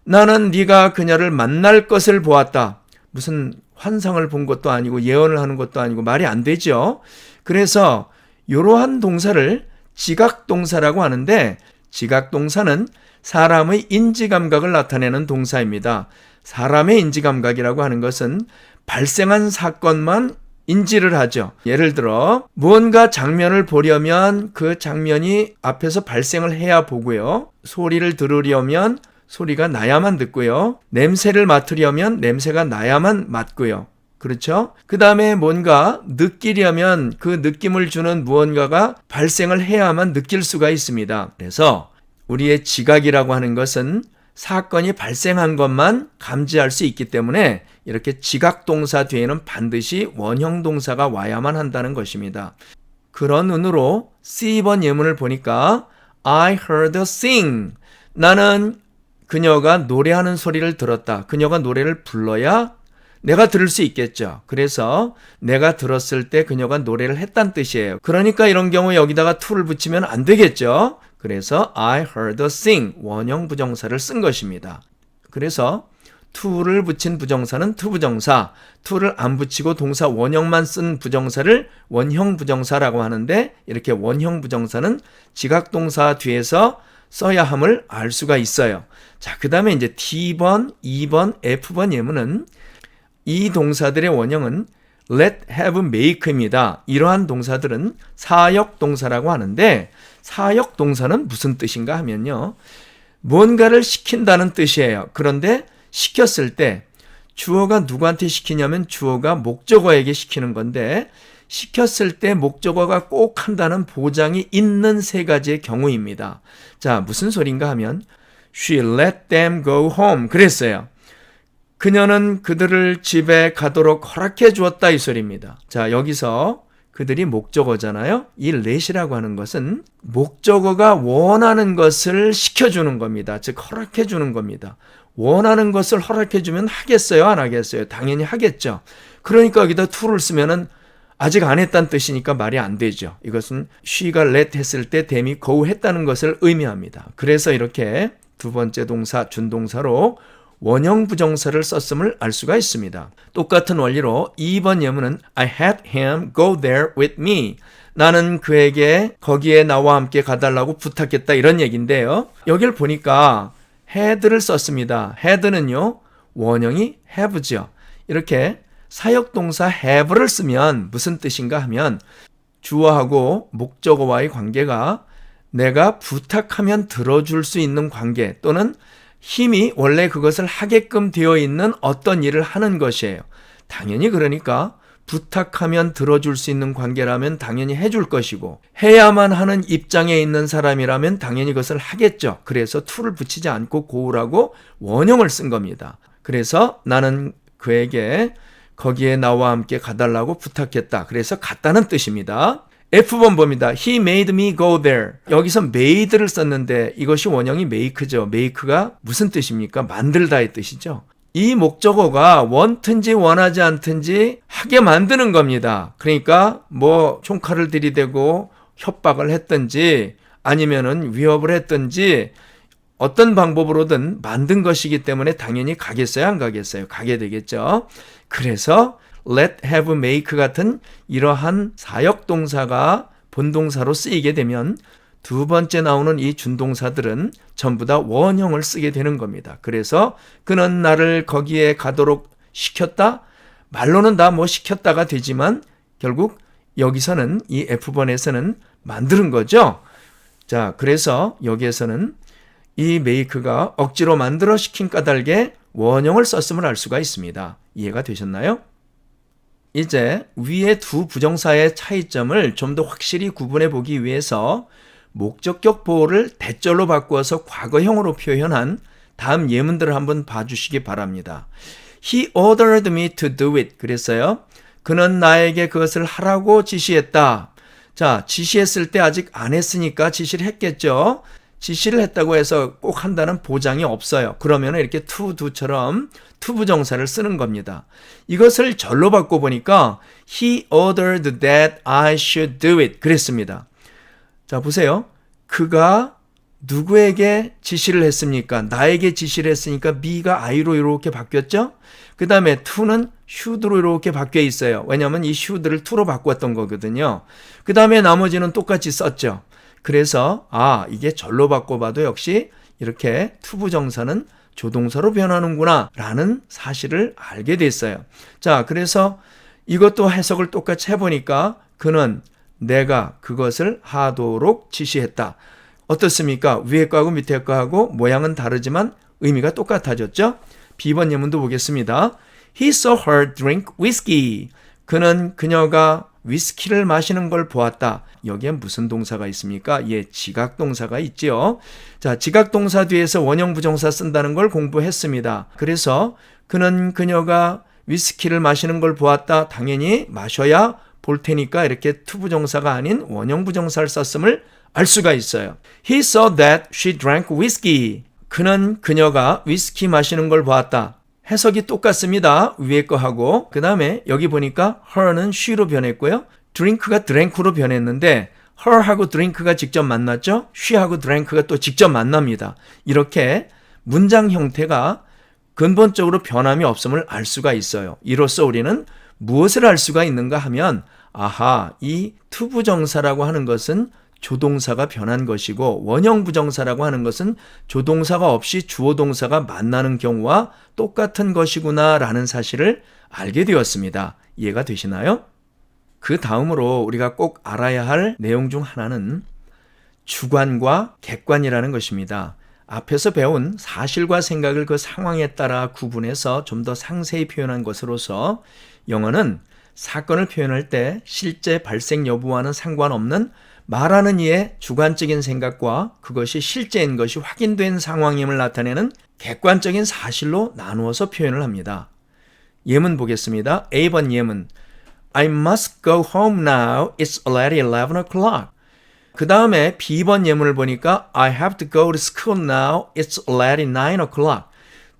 나는 네가 그녀를 만날 것을 보았다. 무슨 환상을 본 것도 아니고 예언을 하는 것도 아니고 말이 안 되죠. 그래서 이러한 동사를 지각동사라고 하는데 지각동사는 사람의 인지감각을 나타내는 동사입니다. 사람의 인지감각이라고 하는 것은 발생한 사건만 인지를 하죠. 예를 들어 무언가 장면을 보려면 그 장면이 앞에서 발생을 해야 보고요. 소리를 들으려면 소리가 나야만 듣고요. 냄새를 맡으려면 냄새가 나야만 맡고요. 그렇죠? 그 다음에 뭔가 느끼려면 그 느낌을 주는 무언가가 발생을 해야만 느낄 수가 있습니다. 그래서 우리의 지각이라고 하는 것은 사건이 발생한 것만 감지할 수 있기 때문에 이렇게 지각동사 뒤에는 반드시 원형동사가 와야만 한다는 것입니다. 그런 의미로 C번 예문을 보니까 I heard her sing. 나는 그녀가 노래하는 소리를 들었다. 그녀가 노래를 불러야 내가 들을 수 있겠죠. 그래서 내가 들었을 때 그녀가 노래를 했다는 뜻이에요. 그러니까 이런 경우 여기다가 to를 붙이면 안 되겠죠. 그래서 I heard her sing 원형 부정사를 쓴 것입니다. 그래서 to를 붙인 부정사는 to 부정사, to를 안 붙이고 동사 원형만 쓴 부정사를 원형 부정사라고 하는데 이렇게 원형 부정사는 지각동사 뒤에서 써야 함을 알 수가 있어요. 자, 그 다음에 이제 T번, 2번, F번 예문은 이 동사들의 원형은 let, have, make입니다. 이러한 동사들은 사역 동사라고 하는데 사역 동사는 무슨 뜻인가 하면요. 뭔가를 시킨다는 뜻이에요. 그런데 시켰을 때 주어가 누구한테 시키냐면 주어가 목적어에게 시키는 건데 시켰을 때 목적어가 꼭 한다는 보장이 있는 세 가지의 경우입니다. 자, 무슨 소린가 하면 She let them go home 그랬어요. 그녀는 그들을 집에 가도록 허락해 주었다 이 소리입니다. 자, 여기서 그들이 목적어잖아요. 이 let이라고 하는 것은 목적어가 원하는 것을 시켜주는 겁니다. 즉 허락해 주는 겁니다. 원하는 것을 허락해 주면 하겠어요? 안 하겠어요? 당연히 하겠죠. 그러니까 여기다 to를 쓰면은 아직 안 했다는 뜻이니까 말이 안 되죠. 이것은 she가 let 했을 때 them이 go 했다는 것을 의미합니다. 그래서 이렇게 두 번째 동사 준동사로 원형 부정사를 썼음을 알 수가 있습니다. 똑같은 원리로 2번 예문은 I had him go there with me. 나는 그에게 거기에 나와 함께 가달라고 부탁했다 이런 얘기인데요. 여기를 보니까 had를 썼습니다. had는요 원형이 have죠. 이렇게 사역동사 have를 쓰면 무슨 뜻인가 하면 주어하고 목적어와의 관계가 내가 부탁하면 들어줄 수 있는 관계 또는 힘이 원래 그것을 하게끔 되어 있는 어떤 일을 하는 것이에요. 당연히 그러니까 부탁하면 들어줄 수 있는 관계라면 당연히 해줄 것이고 해야만 하는 입장에 있는 사람이라면 당연히 그것을 하겠죠. 그래서 to를 붙이지 않고 go라고 원형을 쓴 겁니다. 그래서 나는 그에게 거기에 나와 함께 가달라고 부탁했다. 그래서 갔다는 뜻입니다. F번 봅니다. He made me go there. 여기서 made를 썼는데 이것이 원형이 make죠. make가 무슨 뜻입니까? 만들다의 뜻이죠. 이 목적어가 원든지 원하지 않든지 하게 만드는 겁니다. 그러니까 뭐 총칼을 들이대고 협박을 했든지 아니면은 위협을 했든지 어떤 방법으로든 만든 것이기 때문에 당연히 가겠어요? 안 가겠어요? 가게 되겠죠. 그래서 let, have, make 같은 이러한 사역동사가 본동사로 쓰이게 되면 두 번째 나오는 이 준동사들은 전부 다 원형을 쓰게 되는 겁니다. 그래서 그는 나를 거기에 가도록 시켰다? 말로는 다 뭐 시켰다가 되지만 결국 여기서는 이 F번에서는 만드는 거죠. 자, 그래서 여기에서는 이 make가 억지로 만들어 시킨 까닭에 원형을 썼음을 알 수가 있습니다. 이해가 되셨나요? 이제 위의 두 부정사의 차이점을 좀 더 확실히 구분해 보기 위해서 목적격 보호를 대절로 바꾸어서 과거형으로 표현한 다음 예문들을 한번 봐주시기 바랍니다. He ordered me to do it. 그랬어요. 그는 나에게 그것을 하라고 지시했다. 자, 지시했을 때 아직 안 했으니까 지시를 했겠죠. 지시를 했다고 해서 꼭 한다는 보장이 없어요. 그러면 이렇게 to do처럼 투부정사를 쓰는 겁니다. 이것을 절로 바꿔보니까 He ordered that I should do it. 그랬습니다. 자, 보세요. 그가 누구에게 지시를 했습니까? 나에게 지시를 했으니까 me가 I로 이렇게 바뀌었죠? 그 다음에 to는 should로 이렇게 바뀌어 있어요. 왜냐하면 이 should를 to로 바꿨던 거거든요. 그 다음에 나머지는 똑같이 썼죠. 그래서 이게 절로 바꿔봐도 역시 이렇게 투부정사는 조동사로 변하는구나 라는 사실을 알게 됐어요. 자, 그래서 이것도 해석을 똑같이 해보니까 그는 내가 그것을 하도록 지시했다. 어떻습니까? 위에 거하고 밑에 거하고 모양은 다르지만 의미가 똑같아졌죠? B번 예문도 보겠습니다. He saw her drink whiskey. 그는 그녀가 위스키를 마시는 걸 보았다. 여기에 무슨 동사가 있습니까? 지각동사가 있지요. 자, 지각동사 뒤에서 원형 부정사 쓴다는 걸 공부했습니다. 그래서 그녀가 위스키를 마시는 걸 보았다. 당연히 마셔야 볼 테니까 이렇게 투부정사가 아닌 원형 부정사를 썼음을 알 수가 있어요. He saw that she drank whiskey. 그녀가 위스키 마시는 걸 보았다. 해석이 똑같습니다. 위에 거하고. 그 다음에 여기 보니까 her는 she로 변했고요. drink가 drank로 변했는데 her하고 drink가 직접 만났죠. she하고 drank가 또 직접 만납니다. 이렇게 문장 형태가 근본적으로 변함이 없음을 알 수가 있어요. 이로써 우리는 무엇을 알 수가 있는가 하면 이 투부정사라고 하는 것은 조동사가 변한 것이고 원형 부정사라고 하는 것은 조동사가 없이 주어동사가 만나는 경우와 똑같은 것이구나 라는 사실을 알게 되었습니다. 이해가 되시나요? 그 다음으로 우리가 꼭 알아야 할 내용 중 하나는 주관과 객관이라는 것입니다. 앞에서 배운 사실과 생각을 그 상황에 따라 구분해서 좀 더 상세히 표현한 것으로서 영어는 사건을 표현할 때 실제 발생 여부와는 상관없는 말하는 이의 주관적인 생각과 그것이 실제인 것이 확인된 상황임을 나타내는 객관적인 사실로 나누어서 표현을 합니다. 예문 보겠습니다. A번 예문. I must go home now. It's already 11 o'clock. 그 다음에 B번 예문을 보니까 I have to go to school now. It's already 9 o'clock.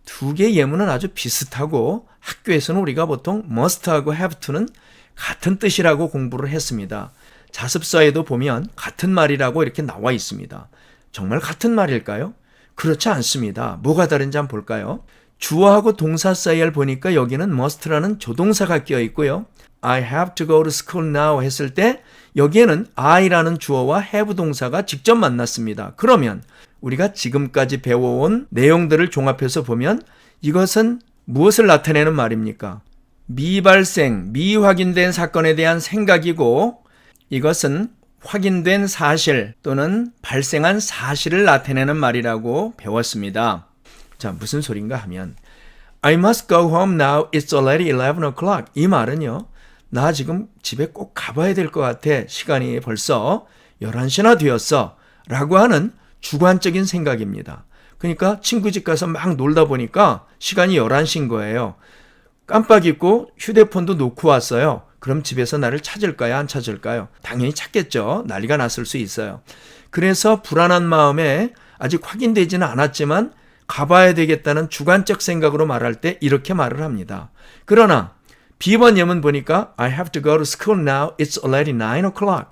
두 개의 예문은 아주 비슷하고 학교에서는 우리가 보통 must하고 have to는 같은 뜻이라고 공부를 했습니다. 자습서에도 보면 같은 말이라고 이렇게 나와 있습니다. 정말 같은 말일까요? 그렇지 않습니다. 뭐가 다른지 한번 볼까요? 주어하고 동사 사이를 보니까 여기는 must라는 조동사가 끼어 있고요. I have to go to school now 했을 때 여기에는 I라는 주어와 have 동사가 직접 만났습니다. 그러면 우리가 지금까지 배워온 내용들을 종합해서 보면 이것은 무엇을 나타내는 말입니까? 미발생, 미확인된 사건에 대한 생각이고 이것은 확인된 사실 또는 발생한 사실을 나타내는 말이라고 배웠습니다. 자, 무슨 소린가 하면 I must go home now. It's already 11 o'clock. 이 말은요. 나 지금 집에 꼭 가봐야 될 것 같아. 시간이 벌써 11시나 되었어. 라고 하는 주관적인 생각입니다. 그러니까 친구 집 가서 막 놀다 보니까 시간이 11시인 거예요. 깜빡 잊고 휴대폰도 놓고 왔어요. 그럼 집에서 나를 찾을까요? 안 찾을까요? 당연히 찾겠죠. 난리가 났을 수 있어요. 그래서 불안한 마음에 아직 확인되지는 않았지만 가봐야 되겠다는 주관적 생각으로 말할 때 이렇게 말을 합니다. 그러나 B번 예문 보니까 I have to go to school now. It's already 9 o'clock.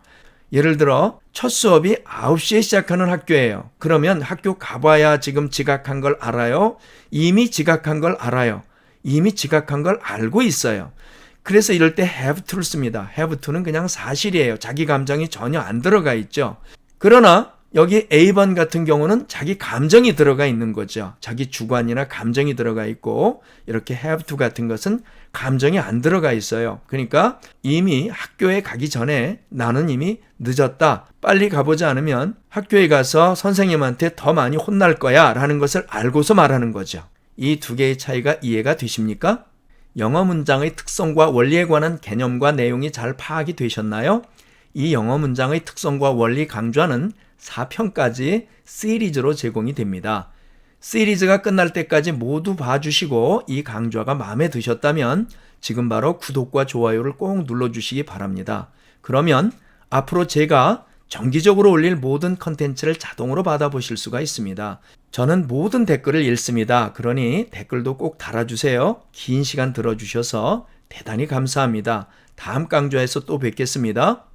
예를 들어 첫 수업이 9시에 시작하는 학교예요. 그러면 학교 가봐야 지금 지각한 걸 알아요? 이미 지각한 걸 알아요? 이미 지각한 걸 알고 있어요. 그래서 이럴 때 have to를 씁니다. have to는 그냥 사실이에요. 자기 감정이 전혀 안 들어가 있죠. 그러나 여기 A번 같은 경우는 자기 감정이 들어가 있는 거죠. 자기 주관이나 감정이 들어가 있고 이렇게 have to 같은 것은 감정이 안 들어가 있어요. 그러니까 이미 학교에 가기 전에 나는 이미 늦었다. 빨리 가보지 않으면 학교에 가서 선생님한테 더 많이 혼날 거야 라는 것을 알고서 말하는 거죠. 이 두 개의 차이가 이해가 되십니까? 영어 문장의 특성과 원리에 관한 개념과 내용이 잘 파악이 되셨나요? 이 영어 문장의 특성과 원리 강좌는 4편까지 시리즈로 제공이 됩니다. 시리즈가 끝날 때까지 모두 봐주시고 이 강좌가 마음에 드셨다면 지금 바로 구독과 좋아요를 꼭 눌러주시기 바랍니다. 그러면 앞으로 제가 정기적으로 올릴 모든 컨텐츠를 자동으로 받아보실 수가 있습니다. 저는 모든 댓글을 읽습니다. 그러니 댓글도 꼭 달아주세요. 긴 시간 들어주셔서 대단히 감사합니다. 다음 강좌에서 또 뵙겠습니다.